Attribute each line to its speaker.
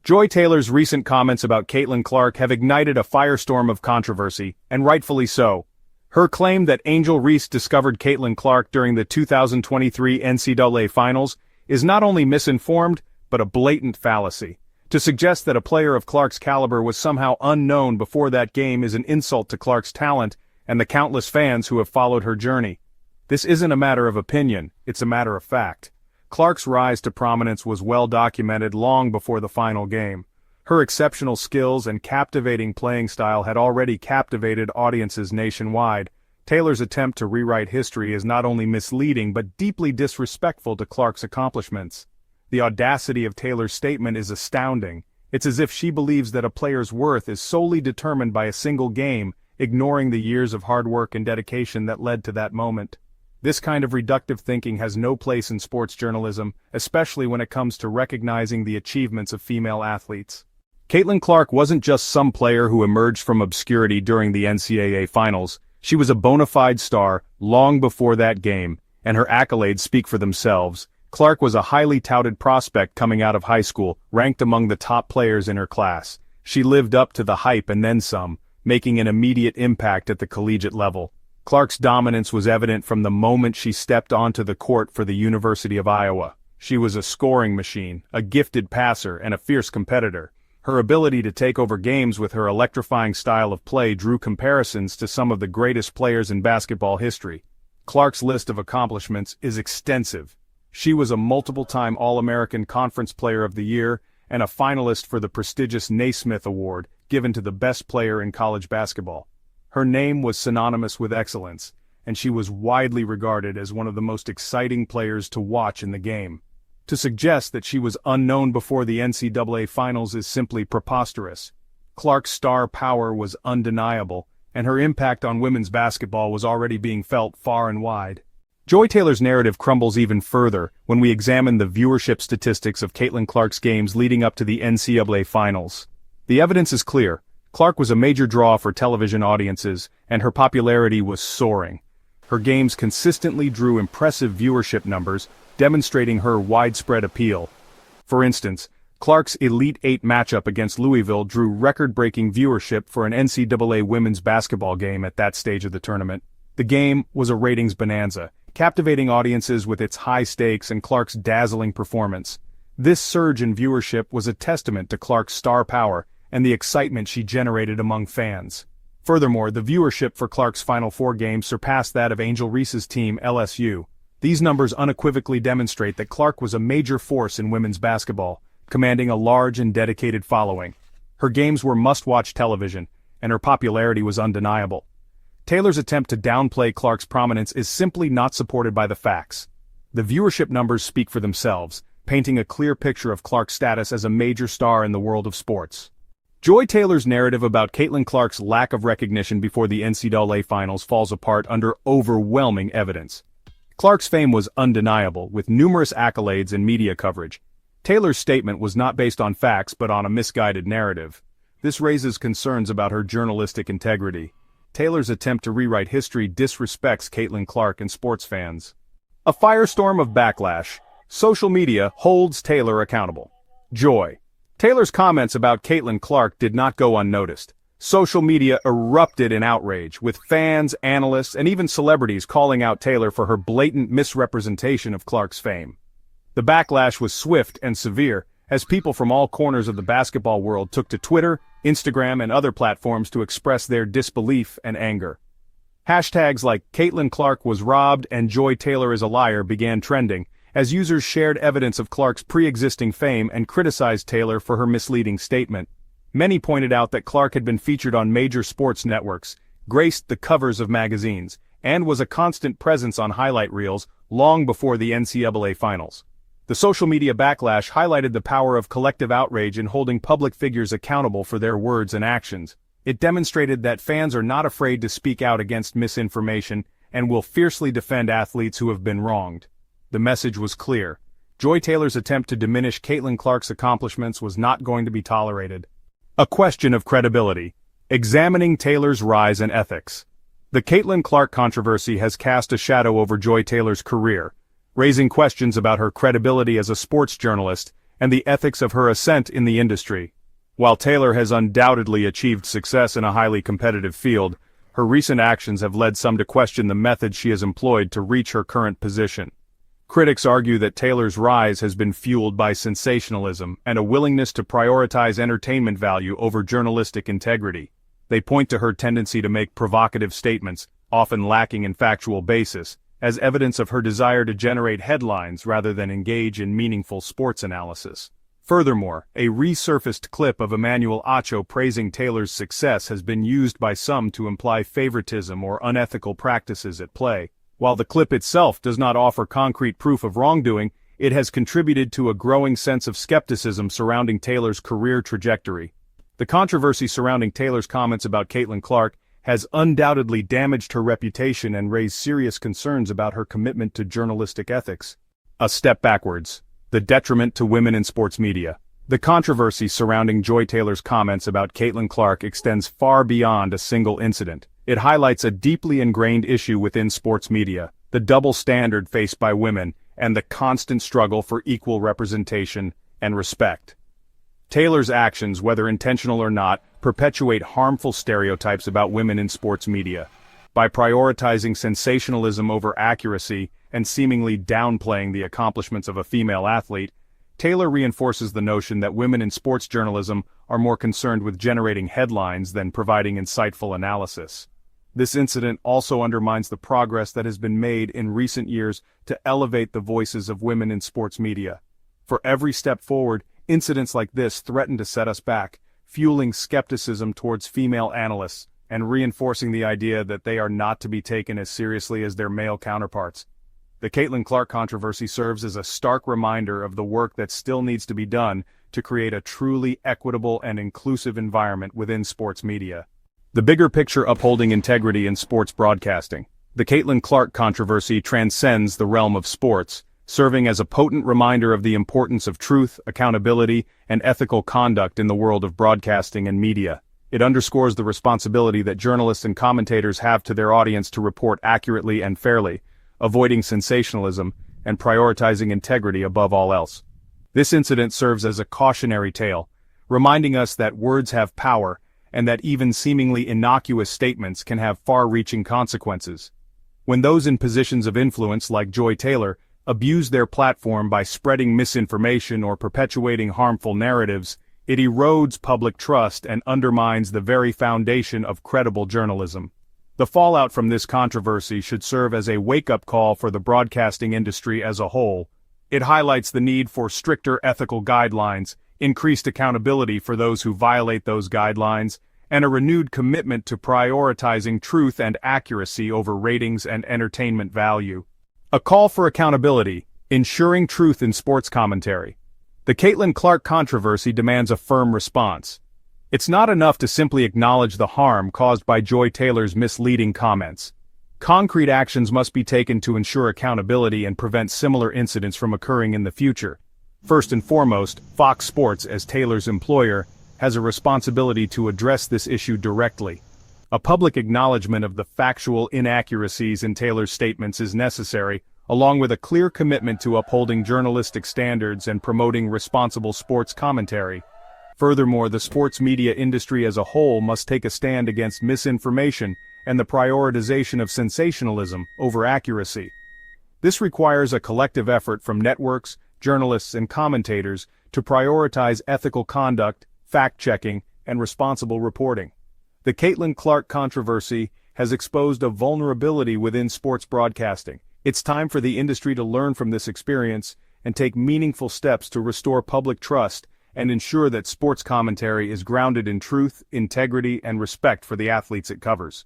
Speaker 1: Joy Taylor's recent comments about Caitlin Clark have ignited a firestorm of controversy, and rightfully so. Her claim that Angel Reese discovered Caitlin Clark during the 2023 NCAA Finals is not only misinformed, but a blatant fallacy. To suggest that a player of Clark's caliber was somehow unknown before that game is an insult to Clark's talent and the countless fans who have followed her journey. This isn't a matter of opinion, it's a matter of fact. Clark's rise to prominence was well documented long before the final game. Her exceptional skills and captivating playing style had already captivated audiences nationwide. Taylor's attempt to rewrite history is not only misleading but deeply disrespectful to Clark's accomplishments. The audacity of Taylor's statement is astounding. It's as if she believes that a player's worth is solely determined by a single game, ignoring the years of hard work and dedication that led to that moment. This kind of reductive thinking has no place in sports journalism, especially when it comes to recognizing the achievements of female athletes. Caitlin Clark wasn't just some player who emerged from obscurity during the NCAA Finals. She was a bona fide star long before that game, and her accolades speak for themselves. Clark was a highly touted prospect coming out of high school, ranked among the top players in her class. She lived up to the hype and then some, making an immediate impact at the collegiate level. Clark's dominance was evident from the moment she stepped onto the court for the University of Iowa. She was a scoring machine, a gifted passer, and a fierce competitor. Her ability to take over games with her electrifying style of play drew comparisons to some of the greatest players in basketball history. Clark's list of accomplishments is extensive. She was a multiple-time All-American Conference Player of the Year and a finalist for the prestigious Naismith Award, given to the best player in college basketball. Her name was synonymous with excellence, and she was widely regarded as one of the most exciting players to watch in the game. To suggest that she was unknown before the NCAA Finals is simply preposterous. Clark's star power was undeniable, and her impact on women's basketball was already being felt far and wide. Joy Taylor's narrative crumbles even further when we examine the viewership statistics of Caitlin Clark's games leading up to the NCAA Finals. The evidence is clear. Clark was a major draw for television audiences, and her popularity was soaring. Her games consistently drew impressive viewership numbers, demonstrating her widespread appeal. For instance, Clark's Elite Eight matchup against Louisville drew record-breaking viewership for an NCAA women's basketball game at that stage of the tournament. The game was a ratings bonanza, captivating audiences with its high stakes and Clark's dazzling performance. This surge in viewership was a testament to Clark's star power and the excitement she generated among fans. Furthermore, the viewership for Clark's Final Four games surpassed that of Angel Reese's team, LSU. These numbers unequivocally demonstrate that Clark was a major force in women's basketball, commanding a large and dedicated following. Her games were must-watch television, and her popularity was undeniable. Taylor's attempt to downplay Clark's prominence is simply not supported by the facts. The viewership numbers speak for themselves, painting a clear picture of Clark's status as a major star in the world of sports. Joy Taylor's narrative about Caitlin Clark's lack of recognition before the NCAA Finals falls apart under overwhelming evidence. Clark's fame was undeniable, with numerous accolades and media coverage. Taylor's statement was not based on facts but on a misguided narrative. This raises concerns about her journalistic integrity. Taylor's attempt to rewrite history disrespects Caitlin Clark and sports fans. A firestorm of backlash. Social media holds Taylor accountable. Joy. Taylor's comments about Caitlin Clark did not go unnoticed. Social media erupted in outrage, with fans, analysts, and even celebrities calling out Taylor for her blatant misrepresentation of Clark's fame. The backlash was swift and severe, as people from all corners of the basketball world took to Twitter, Instagram, and other platforms to express their disbelief and anger. Hashtags like Caitlin Clark was robbed and Joy Taylor is a liar began trending, as users shared evidence of Clark's pre-existing fame and criticized Taylor for her misleading statement. Many pointed out that Clark had been featured on major sports networks, graced the covers of magazines, and was a constant presence on highlight reels long before the NCAA Finals. The social media backlash highlighted the power of collective outrage in holding public figures accountable for their words and actions. It demonstrated that fans are not afraid to speak out against misinformation and will fiercely defend athletes who have been wronged. The message was clear. Joy Taylor's attempt to diminish Caitlin Clark's accomplishments was not going to be tolerated. A question of credibility. Examining Taylor's rise and ethics. The Caitlin Clark controversy has cast a shadow over Joy Taylor's career, raising questions about her credibility as a sports journalist and the ethics of her ascent in the industry. While Taylor has undoubtedly achieved success in a highly competitive field, her recent actions have led some to question the methods she has employed to reach her current position. Critics argue that Taylor's rise has been fueled by sensationalism and a willingness to prioritize entertainment value over journalistic integrity. They point to her tendency to make provocative statements, often lacking in factual basis, as evidence of her desire to generate headlines rather than engage in meaningful sports analysis. Furthermore, a resurfaced clip of Emmanuel Acho praising Taylor's success has been used by some to imply favoritism or unethical practices at play. While the clip itself does not offer concrete proof of wrongdoing, it has contributed to a growing sense of skepticism surrounding Taylor's career trajectory. The controversy surrounding Taylor's comments about Caitlin Clark has undoubtedly damaged her reputation and raised serious concerns about her commitment to journalistic ethics. A step backwards. The detriment to women in sports media. The controversy surrounding Joy Taylor's comments about Caitlin Clark extends far beyond a single incident. It highlights a deeply ingrained issue within sports media, the double standard faced by women, and the constant struggle for equal representation and respect. Taylor's actions, whether intentional or not, perpetuate harmful stereotypes about women in sports media. By prioritizing sensationalism over accuracy and seemingly downplaying the accomplishments of a female athlete, Taylor reinforces the notion that women in sports journalism are more concerned with generating headlines than providing insightful analysis. This incident also undermines the progress that has been made in recent years to elevate the voices of women in sports media. For every step forward, incidents like this threaten to set us back, fueling skepticism towards female analysts and reinforcing the idea that they are not to be taken as seriously as their male counterparts. The Caitlin Clark controversy serves as a stark reminder of the work that still needs to be done to create a truly equitable and inclusive environment within sports media. The bigger picture upholding integrity in sports broadcasting. The Caitlin Clark controversy transcends the realm of sports, serving as a potent reminder of the importance of truth, accountability, and ethical conduct in the world of broadcasting and media. It underscores the responsibility that journalists and commentators have to their audience to report accurately and fairly, avoiding sensationalism, and prioritizing integrity above all else. This incident serves as a cautionary tale, reminding us that words have power, and that even seemingly innocuous statements can have far-reaching consequences. When those in positions of influence, like Joy Taylor, abuse their platform by spreading misinformation or perpetuating harmful narratives, it erodes public trust and undermines the very foundation of credible journalism. The fallout from this controversy should serve as a wake-up call for the broadcasting industry as a whole. It highlights the need for stricter ethical guidelines, increased accountability for those who violate those guidelines, and a renewed commitment to prioritizing truth and accuracy over ratings and entertainment value. A call for accountability, ensuring truth in sports commentary. The Caitlin Clark controversy demands a firm response. It's not enough to simply acknowledge the harm caused by Joy Taylor's misleading comments. Concrete actions must be taken to ensure accountability and prevent similar incidents from occurring in the future. First and foremost, Fox Sports, as Taylor's employer, has a responsibility to address this issue directly. A public acknowledgement of the factual inaccuracies in Taylor's statements is necessary, along with a clear commitment to upholding journalistic standards and promoting responsible sports commentary. Furthermore, the sports media industry as a whole must take a stand against misinformation and the prioritization of sensationalism over accuracy. This requires a collective effort from networks, journalists, and commentators to prioritize ethical conduct, fact-checking, and responsible reporting. The Caitlin Clark controversy has exposed a vulnerability within sports broadcasting. It's time for the industry to learn from this experience and take meaningful steps to restore public trust and ensure that sports commentary is grounded in truth, integrity, and respect for the athletes it covers.